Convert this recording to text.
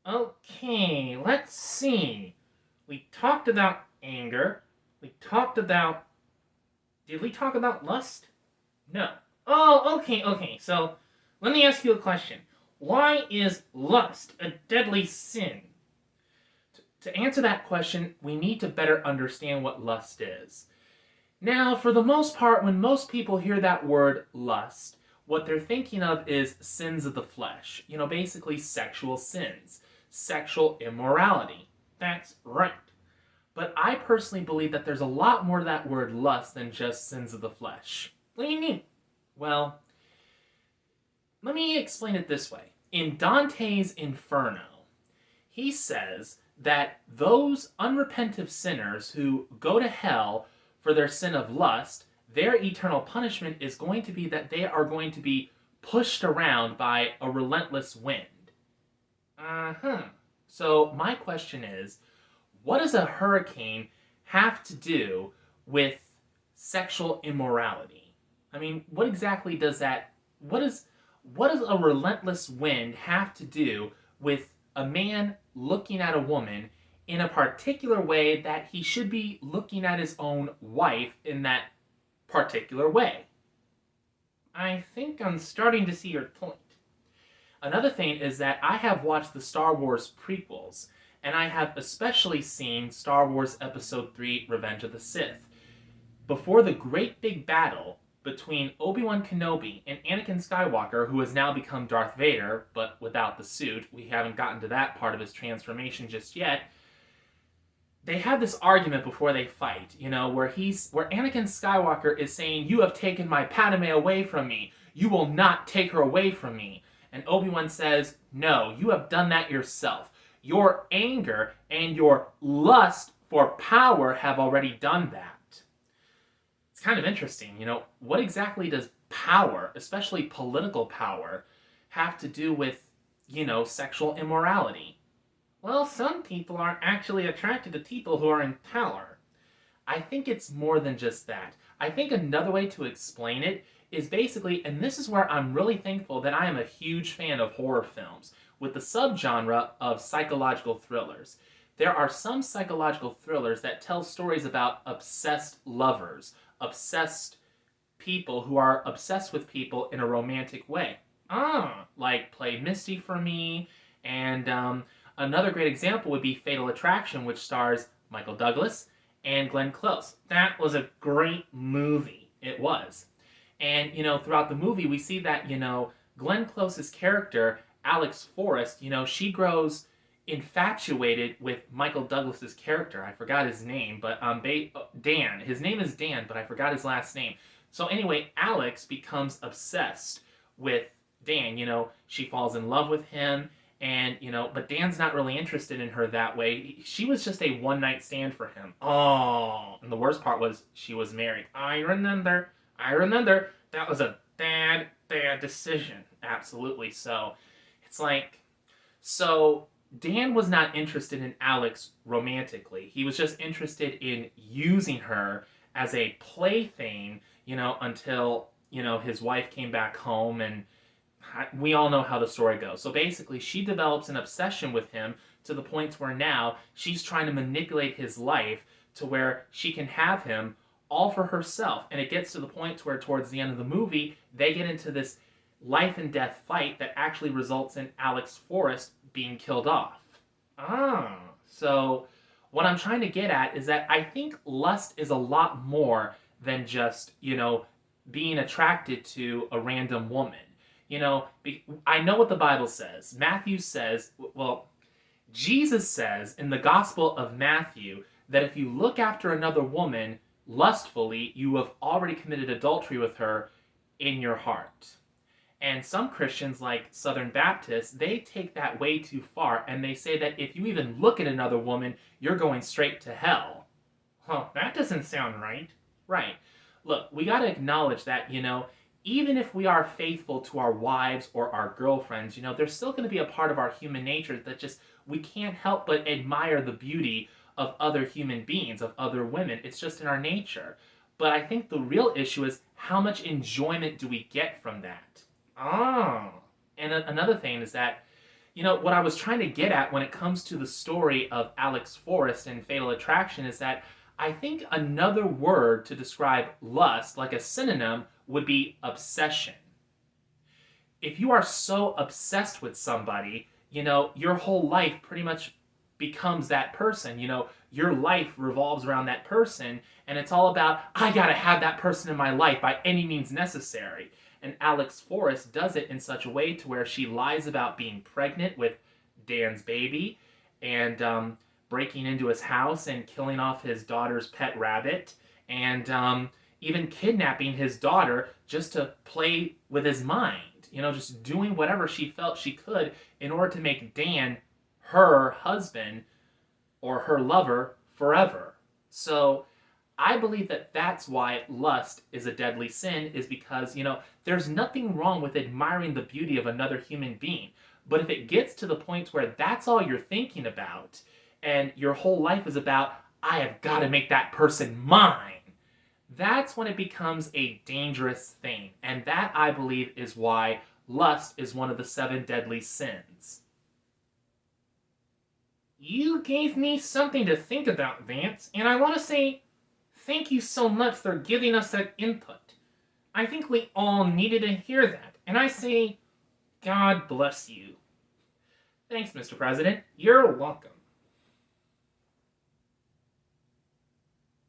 Okay, let's see. We talked about anger. We talked about. Did we talk about lust? No. Oh, okay. So, let me ask you a question. Why is lust a deadly sin? To answer that question, we need to better understand what lust is. Now, for the most part, when most people hear that word lust, what they're thinking of is sins of the flesh. Basically sexual sins, sexual immorality. That's right. But I personally believe that there's a lot more to that word lust than just sins of the flesh. What do you mean? Well, let me explain it this way. In Dante's Inferno, he says that those unrepentant sinners who go to hell for their sin of lust, their eternal punishment is going to be that they are going to be pushed around by a relentless wind. Uh-huh. So my question is, what does a hurricane have to do with sexual immorality? I mean, what exactly does that what does a relentless wind have to do with a man looking at a woman in a particular way that he should be looking at his own wife in that particular way? I think I'm starting to see your point. Another thing is that I have watched the Star Wars prequels, and I have especially seen Star Wars Episode 3 Revenge of the Sith. Before the great big battle between Obi-Wan Kenobi and Anakin Skywalker, who has now become Darth Vader, but without the suit, we haven't gotten to that part of his transformation just yet, they have this argument before they fight, where Anakin Skywalker is saying, "You have taken my Padme away from me. You will not take her away from me." And Obi-Wan says, "No, you have done that yourself. Your anger and your lust for power have already done that." It's kind of interesting, what exactly does power, especially political power, have to do with, sexual immorality? Well, some people are actually attracted to people who are in power. I think it's more than just that. I think another way to explain it is basically, and this is where I'm really thankful that I am a huge fan of horror films, with the subgenre of psychological thrillers. There are some psychological thrillers that tell stories about obsessed lovers, obsessed people who are obsessed with people in a romantic way. Like Play Misty for Me, and another great example would be Fatal Attraction, which stars Michael Douglas and Glenn Close. That was a great movie. It was. And, throughout the movie, we see that, Glenn Close's character, Alex Forrest, she grows infatuated with Michael Douglas's character. I forgot his name, but Dan. His name is Dan, but I forgot his last name. So anyway, Alex becomes obsessed with Dan. She falls in love with him, and but Dan's not really interested in her that way. She was just a one night stand for him. Oh, and the worst part was she was married. I remember. That was a bad decision. Absolutely. So it's like, so Dan was not interested in Alex romantically. He was just interested in using her as a plaything, until, his wife came back home, and we all know how the story goes. So basically, she develops an obsession with him to the point where now she's trying to manipulate his life to where she can have him all for herself. And it gets to the point where towards the end of the movie, they get into this life and death fight that actually results in Alex Forrest being killed off. So what I'm trying to get at is that I think lust is a lot more than just, being attracted to a random woman. I know what the Bible says. Matthew says, well, Jesus says in the Gospel of Matthew that if you look after another woman lustfully, you have already committed adultery with her in your heart. And some Christians, like Southern Baptists, they take that way too far, and they say that if you even look at another woman, you're going straight to hell. That doesn't sound right. Right. Look, we got to acknowledge that, even if we are faithful to our wives or our girlfriends, there's still going to be a part of our human nature that just, we can't help but admire the beauty of other human beings, of other women. It's just in our nature. But I think the real issue is, how much enjoyment do we get from that? And another thing is that, What I was trying to get at when it comes to the story of Alex Forrest and Fatal Attraction is that I think another word to describe lust, like a synonym, would be obsession. If you are so obsessed with somebody, your whole life pretty much becomes that person. Your life revolves around that person, and it's all about, I gotta have that person in my life by any means necessary. And Alex Forrest does it in such a way to where she lies about being pregnant with Dan's baby and breaking into his house and killing off his daughter's pet rabbit and even kidnapping his daughter just to play with his mind. Just doing whatever she felt she could in order to make Dan her husband or her lover forever. So I believe that that's why lust is a deadly sin, is because, there's nothing wrong with admiring the beauty of another human being. But if it gets to the point where that's all you're thinking about and your whole life is about, I have got to make that person mine, that's when it becomes a dangerous thing. And that, I believe, is why lust is one of the 7 deadly sins. You gave me something to think about, Vance, and I want to say thank you so much for giving us that input. I think we all needed to hear that, and I say, God bless you. Thanks, Mr. President. You're welcome.